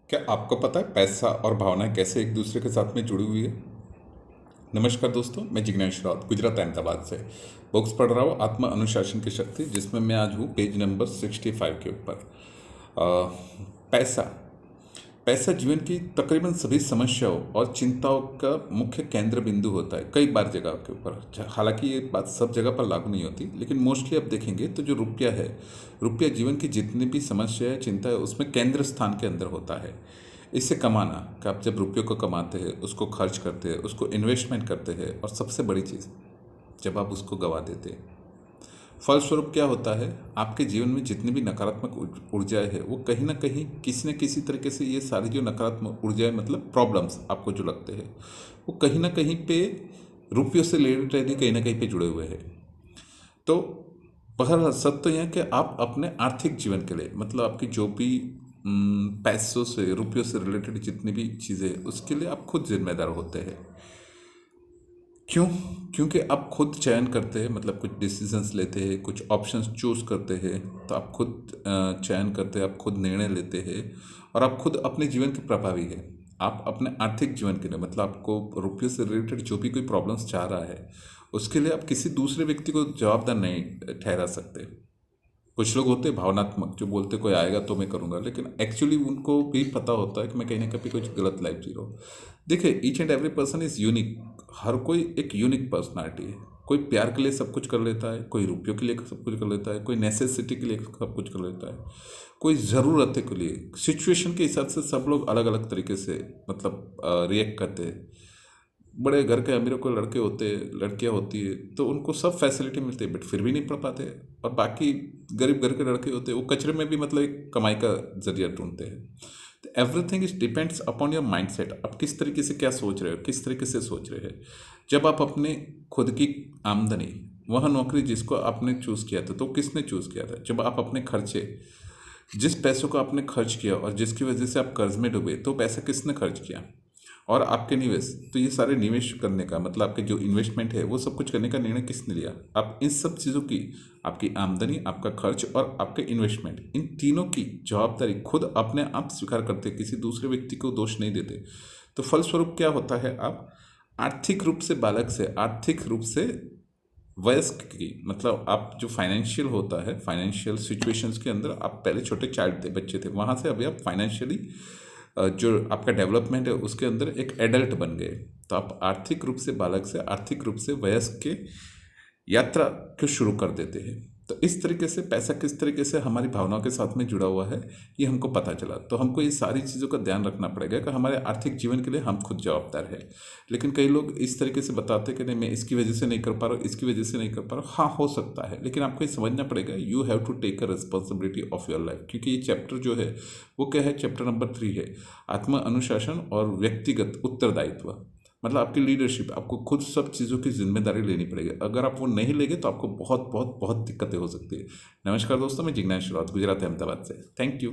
क्या आपको पता है पैसा और भावनाएं कैसे एक दूसरे के साथ में जुड़ी हुई है। नमस्कार दोस्तों, मैं जिग्नेश राउत गुजरात अहमदाबाद से बुक्स पढ़ रहा हूँ आत्म अनुशासन की शक्ति, जिसमें मैं आज हूँ पेज नंबर 65 के ऊपर। पैसा पैसा जीवन की तकरीबन सभी समस्याओं और चिंताओं का मुख्य केंद्र बिंदु होता है कई बार जगह के ऊपर। हालांकि ये बात सब जगह पर लागू नहीं होती, लेकिन मोस्टली आप देखेंगे तो जो रुपया है, रुपया जीवन की जितनी भी समस्या है, चिंता है, उसमें केंद्र स्थान के अंदर होता है। इससे कमाना कि आप जब रुपये को कमाते हैं, उसको खर्च करते हैं, उसको इन्वेस्टमेंट करते हैं, और सबसे बड़ी चीज़ जब आप उसको गवा देते हैं, फलस्वरूप क्या होता है, आपके जीवन में जितनी भी नकारात्मक ऊर्जाएं है, वो कहीं ना कहीं किसी न किसी तरीके से, ये सारी जो नकारात्मक ऊर्जाएं मतलब प्रॉब्लम्स आपको जो लगते हैं, वो कहीं ना कहीं पे रुपयों से रिलेटेड कहीं ना कहीं पे जुड़े हुए हैं। तो बहरहाल सत्य तो यह है कि आप अपने आर्थिक जीवन के लिए, मतलब आपकी जो भी पैसों से, रुपयों से रिलेटेड जितनी भी चीज़ें, उसके लिए आप खुद जिम्मेदार होते हैं। क्यों? क्योंकि आप खुद चयन करते हैं, मतलब कुछ डिसीजंस लेते हैं, कुछ ऑप्शंस चूज करते हैं, तो आप खुद चयन करते हैं, आप खुद निर्णय लेते हैं, और आप खुद अपने जीवन के प्रभावी हैं। आप अपने आर्थिक जीवन के लिए, मतलब आपको रुपये से रिलेटेड जो भी कोई प्रॉब्लम्स चाह रहा है, उसके लिए आप किसी दूसरे व्यक्ति को जवाबदार नहीं ठहरा सकते। कुछ लोग होते हैं भावनात्मक, जो बोलते कोई आएगा तो मैं करूँगा, लेकिन एक्चुअली उनको भी पता होता है कि मैं कहीं ना कहीं कुछ गलत लाइफ जी रहा हूँ। देखिए, each and every person is unique. हर कोई एक यूनिक पर्सनालिटी है। कोई प्यार के लिए सब कुछ कर लेता है, कोई रुपयों के लिए सब कुछ कर लेता है, कोई नेसेसिटी के लिए सब कुछ कर लेता है, कोई ज़रूरत के लिए। सिचुएशन के हिसाब से सब लोग अलग अलग तरीके से मतलब रिएक्ट करते हैं। बड़े घर के अमीरों को लड़के होते, लड़कियां होती है, तो उनको सब फैसिलिटी मिलती है, बट फिर भी नहीं पढ़ पाते। और बाकी गरीब घर के लड़के होते हैं, वो कचरे में भी मतलब एक कमाई का जरिया ढूंढते हैं। तो everything is depends upon your mind set. आप किस तरीके से क्या सोच रहे हो, किस तरीके से सोच रहे हैं। जब आप अपने खुद की आमदनी, वह नौकरी जिसको आपने चूज़ किया था, तो किसने चूज़ किया था। जब आप अपने खर्चे, जिस पैसों को आपने खर्च किया और जिसकी वजह से आप कर्ज में डूबे, तो पैसा किसने खर्च किया। और आपके निवेश, तो ये सारे निवेश करने का मतलब आपके जो इन्वेस्टमेंट है, वो सब कुछ करने का निर्णय किसने लिया। आप इन सब चीज़ों की, आपकी आमदनी, आपका खर्च और आपके इन्वेस्टमेंट, इन तीनों की जवाबदारी खुद अपने आप स्वीकार करते, किसी दूसरे व्यक्ति को दोष नहीं देते। तो फलस्वरूप क्या होता है, आप आर्थिक रूप से बालक से आर्थिक रूप से वयस्क की, मतलब आप जो फाइनेंशियल होता है, फाइनेंशियल सिचुएशंस के अंदर आप पहले छोटे चाइल्ड थे, बच्चे थे, वहाँ से अभी आप फाइनेंशियली जो आपका डेवलपमेंट है, उसके अंदर एक एडल्ट बन गए। तो आप आर्थिक रूप से बालक से आर्थिक रूप से वयस्क के यात्रा को शुरू कर देते हैं। तो इस तरीके से पैसा किस तरीके से हमारी भावनाओं के साथ में जुड़ा हुआ है, ये हमको पता चला। तो हमको ये सारी चीज़ों का ध्यान रखना पड़ेगा कि हमारे आर्थिक जीवन के लिए हम खुद जवाबदार है। लेकिन कई लोग इस तरीके से बताते हैं कि नहीं, मैं इसकी वजह से नहीं कर पा रहा हूँ, इसकी वजह से नहीं कर पा रहा हूँ। हाँ, हो सकता है, लेकिन आपको ये समझना पड़ेगा, you have to take a responsibility of your life. क्योंकि ये चैप्टर जो है, वो क्या है, चैप्टर नंबर 3 है, आत्म अनुशासन और व्यक्तिगत उत्तरदायित्व। मतलब आपकी लीडरशिप, आपको खुद सब चीज़ों की जिम्मेदारी लेनी पड़ेगी। अगर आप वो नहीं लेंगे तो आपको बहुत बहुत बहुत दिक्कतें हो सकती है। नमस्कार दोस्तों, मैं जिग्नेश राउत गुजरात अहमदाबाद से। Thank you.